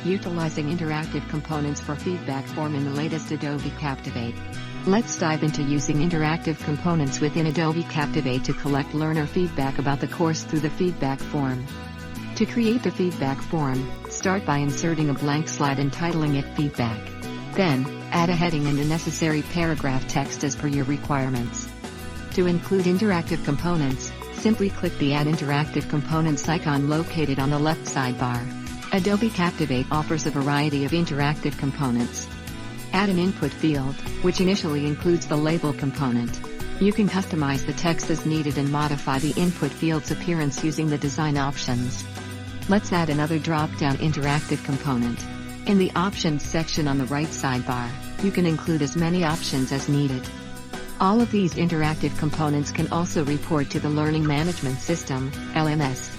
utilizing interactive components for feedback form in the latest Adobe Captivate. Let's dive into using interactive components within Adobe Captivate to collect learner feedback about the course through the feedback form. To create the feedback form, start by inserting a blank slide and titling it Feedback. Then, add a heading and a necessary paragraph text as per your requirements. To include interactive components, simply click the Add Interactive Components icon located on the left sidebar. Adobe Captivate offers a variety of interactive components. Add an input field, which initially includes the label component. You can customize the text as needed and modify the input field's appearance using the design options. Let's add another drop-down interactive component. In the Options section on the right sidebar, you can include as many options as needed. All of these interactive components can also report to the Learning Management System, LMS.